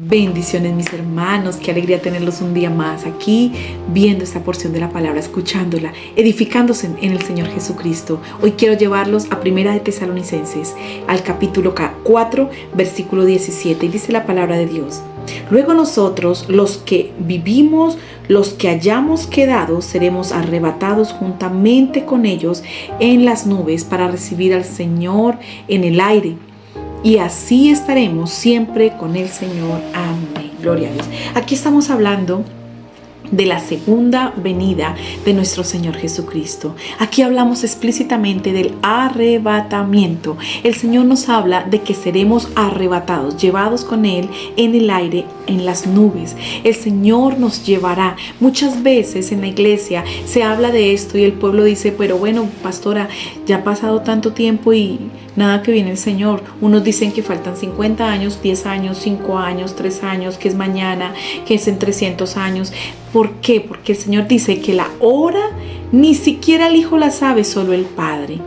Bendiciones mis hermanos, qué alegría tenerlos un día más aquí, viendo esta porción de la palabra, escuchándola, edificándose en el Señor Jesucristo. Hoy quiero llevarlos a Primera de Tesalonicenses, al capítulo 4, versículo 17, y dice la palabra de Dios: luego nosotros, los que vivimos, los que hayamos quedado, seremos arrebatados juntamente con ellos en las nubes para recibir al Señor en el aire. Y así estaremos siempre con el Señor. Amén. Gloria a Dios. Aquí estamos hablando de la segunda venida de nuestro Señor Jesucristo. Aquí hablamos explícitamente del arrebatamiento. El Señor nos habla de que seremos arrebatados, llevados con Él en el aire, en las nubes. El Señor nos llevará. Muchas veces en la iglesia se habla de esto y el pueblo dice: pero bueno, pastora, ya ha pasado tanto tiempo y nada que viene el Señor. Unos dicen que faltan 50 años, 10 años, 5 años, 3 años, que es mañana, que es en 300 años. ¿Por qué? Porque el Señor dice que la hora ni siquiera el Hijo la sabe, solo el Padre.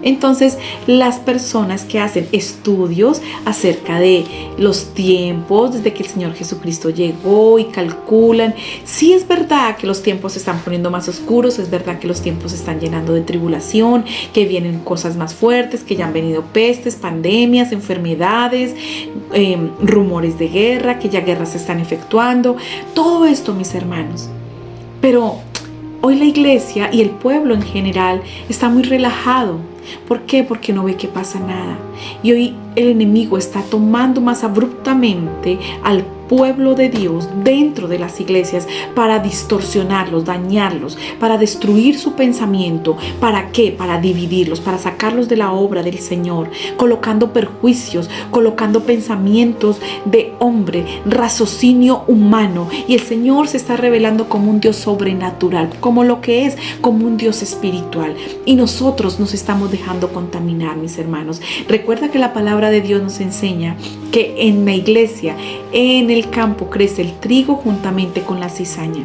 Entonces, las personas que hacen estudios acerca de los tiempos desde que el Señor Jesucristo llegó y calculan, sí es verdad que los tiempos se están poniendo más oscuros, es verdad que los tiempos se están llenando de tribulación, que vienen cosas más fuertes, que ya han venido pestes, pandemias, enfermedades, rumores de guerra, que ya guerras se están efectuando, todo esto, mis hermanos. Pero hoy la iglesia y el pueblo en general está muy relajado. ¿Por qué? Porque no ve que pasa nada. Y hoy el enemigo está tomando más abruptamente al pueblo de Dios dentro de las iglesias para distorsionarlos, dañarlos, para destruir su pensamiento. ¿Para qué? Para dividirlos, para sacarlos de la obra del Señor, colocando perjuicios, colocando pensamientos de hombre, raciocinio humano. Y el Señor se está revelando como un Dios sobrenatural, como lo que es, como un Dios espiritual. Y nosotros nos estamos dejando contaminar, mis hermanos. Recuerda que la palabra de Dios nos enseña que en la iglesia, en el campo, crece el trigo juntamente con la cizaña.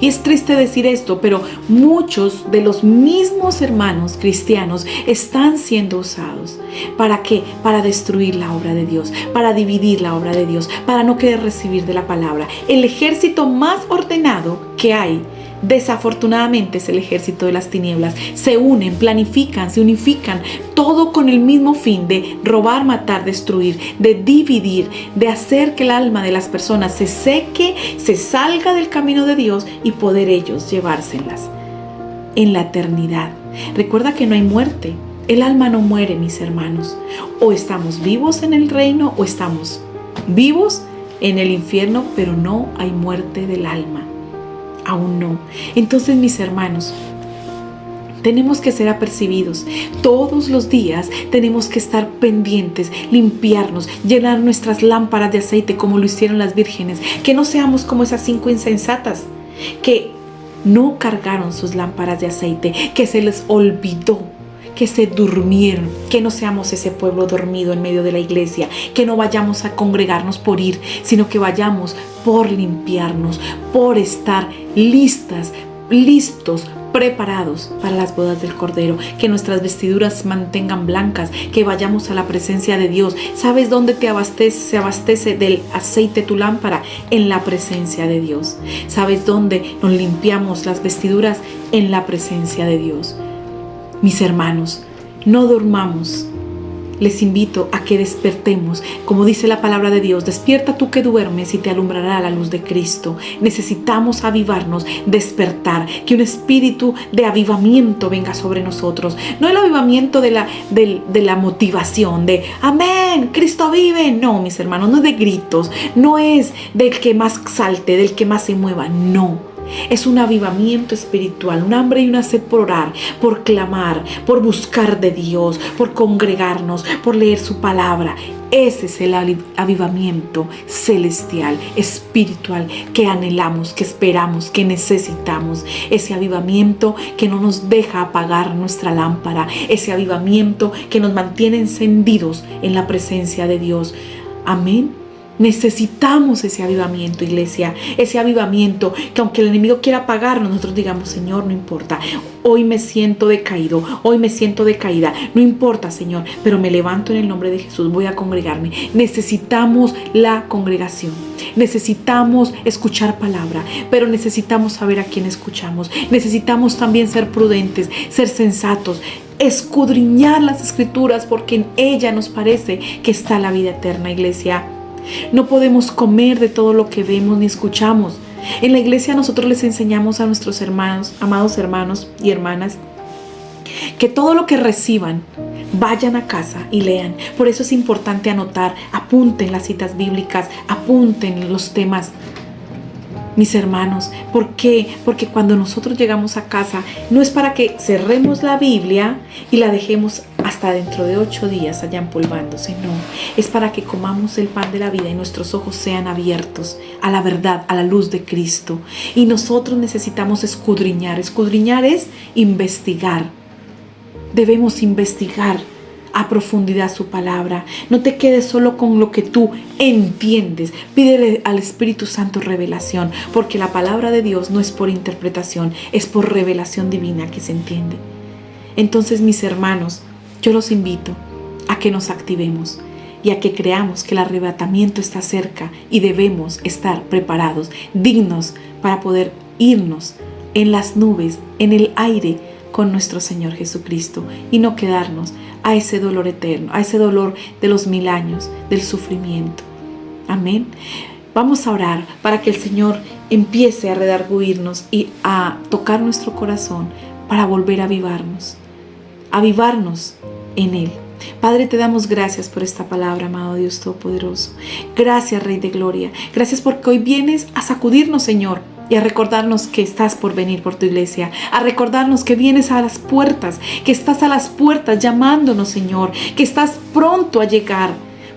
Y es triste decir esto, pero muchos de los mismos hermanos cristianos están siendo usados. ¿Para qué? Para destruir la obra de Dios, para dividir la obra de Dios, para no querer recibir de la palabra. El ejército más ordenado que hay, desafortunadamente, es el ejército de las tinieblas. Se unen, planifican, se unifican, todo con el mismo fin de robar, matar, destruir, de dividir, de hacer que el alma de las personas se seque, se salga del camino de Dios y poder ellos llevárselas en la eternidad. Recuerda que no hay muerte. El alma no muere, mis hermanos. O estamos vivos en el reino o estamos vivos en el infierno, pero no hay muerte del alma. Aún no. Entonces, mis hermanos, tenemos que ser apercibidos. Todos los días tenemos que estar pendientes, limpiarnos, llenar nuestras lámparas de aceite como lo hicieron las vírgenes. Que no seamos como esas 5 insensatas que no cargaron sus lámparas de aceite, que se les olvidó, que se durmieron. Que no seamos ese pueblo dormido en medio de la iglesia, que no vayamos a congregarnos por ir, sino que vayamos por limpiarnos, por estar listos, preparados para las bodas del Cordero, que nuestras vestiduras se mantengan blancas, que vayamos a la presencia de Dios. ¿Sabes dónde se abastece del aceite tu lámpara? En la presencia de Dios. ¿Sabes dónde nos limpiamos las vestiduras? En la presencia de Dios. Mis hermanos, no durmamos. Les invito a que despertemos. Como dice la palabra de Dios: despierta tú que duermes y te alumbrará la luz de Cristo. Necesitamos avivarnos, despertar, que un espíritu de avivamiento venga sobre nosotros. No el avivamiento de la motivación, de amén, Cristo vive. No, mis hermanos, no es de gritos, no es del que más salte, del que más se mueva, no. Es un avivamiento espiritual, un hambre y una sed por orar, por clamar, por buscar de Dios, por congregarnos, por leer su palabra. Ese es el avivamiento celestial, espiritual, que anhelamos, que esperamos, que necesitamos. Ese avivamiento que no nos deja apagar nuestra lámpara. Ese avivamiento que nos mantiene encendidos en la presencia de Dios. Amén. Necesitamos ese avivamiento, iglesia, ese avivamiento que aunque el enemigo quiera apagarnos, nosotros digamos, Señor, no importa, hoy me siento decaído, hoy me siento decaída, no importa, Señor, pero me levanto en el nombre de Jesús, voy a congregarme. Necesitamos la congregación, necesitamos escuchar palabra, pero necesitamos saber a quién escuchamos, necesitamos también ser prudentes, ser sensatos, escudriñar las escrituras, porque en ella nos parece que está la vida eterna, iglesia. No podemos comer de todo lo que vemos ni escuchamos. En la iglesia nosotros les enseñamos a nuestros hermanos, amados hermanos y hermanas, que todo lo que reciban, vayan a casa y lean. Por eso es importante anotar, apunten las citas bíblicas, apunten los temas. Mis hermanos, ¿por qué? Porque cuando nosotros llegamos a casa, no es para que cerremos la Biblia y la dejemos hasta dentro de 8 días allá empolvándose, no. Es para que comamos el pan de la vida y nuestros ojos sean abiertos a la verdad, a la luz de Cristo. Y nosotros necesitamos escudriñar. Escudriñar es investigar. Debemos investigar a profundidad su palabra. No te quedes solo con lo que tú entiendes. Pídele al Espíritu Santo revelación, porque la palabra de Dios no es por interpretación, es por revelación divina que se entiende. Entonces, mis hermanos, yo los invito a que nos activemos y a que creamos que el arrebatamiento está cerca y debemos estar preparados, dignos para poder irnos en las nubes, en el aire, con nuestro Señor Jesucristo y no quedarnos a ese dolor eterno, a ese dolor de los 1000 años del sufrimiento. Amén. Vamos a orar para que el Señor empiece a redarguirnos y a tocar nuestro corazón para volver a avivarnos en Él. Padre, te damos gracias por esta palabra, amado Dios Todopoderoso. Gracias, Rey de Gloria. Gracias porque hoy vienes a sacudirnos, Señor, y a recordarnos que estás por venir por tu iglesia, a recordarnos que vienes a las puertas, que estás a las puertas llamándonos, Señor, que estás pronto a llegar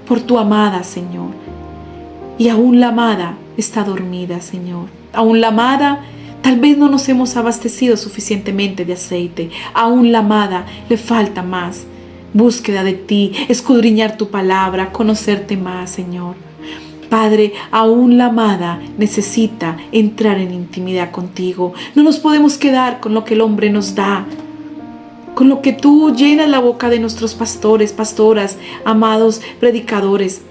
por tu amada, Señor. Y aún la amada está dormida, Señor. Aún la amada, tal vez no nos hemos abastecido suficientemente de aceite. Aún la amada le falta más. Búsqueda de ti, escudriñar tu palabra, conocerte más, Señor. Padre, aún la amada necesita entrar en intimidad contigo. No nos podemos quedar con lo que el hombre nos da, con lo que tú llenas la boca de nuestros pastores, pastoras, amados predicadores,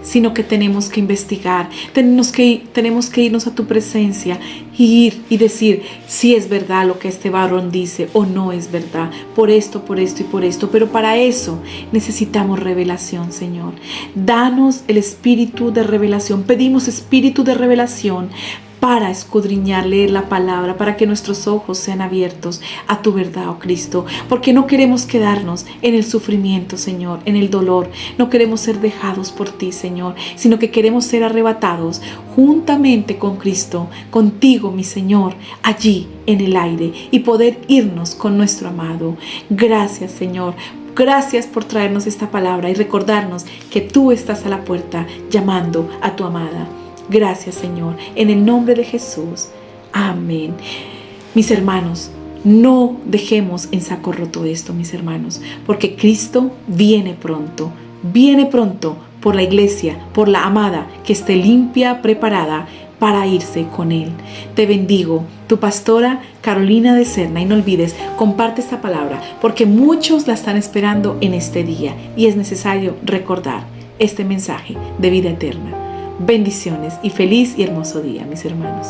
sino que tenemos que investigar, tenemos que irnos a tu presencia y ir y decir si es verdad lo que este varón dice o no es verdad, por esto y por esto. Pero para eso necesitamos revelación, Señor. Danos el espíritu de revelación. Pedimos espíritu de revelación para escudriñar, leer la palabra, para que nuestros ojos sean abiertos a tu verdad, oh Cristo, porque no queremos quedarnos en el sufrimiento, Señor, en el dolor. No queremos ser dejados por ti, Señor, sino que queremos ser arrebatados juntamente con Cristo, contigo, mi Señor, allí en el aire y poder irnos con nuestro amado. Gracias, Señor. Gracias por traernos esta palabra y recordarnos que tú estás a la puerta llamando a tu amada. Gracias, Señor, en el nombre de Jesús. Amén. Mis hermanos, no dejemos en saco roto esto, mis hermanos, porque Cristo viene pronto por la iglesia, por la amada que esté limpia, preparada para irse con Él. Te bendigo, tu pastora Carolina de Serna, y no olvides, comparte esta palabra, porque muchos la están esperando en este día y es necesario recordar este mensaje de vida eterna. Bendiciones y feliz y hermoso día, mis hermanos.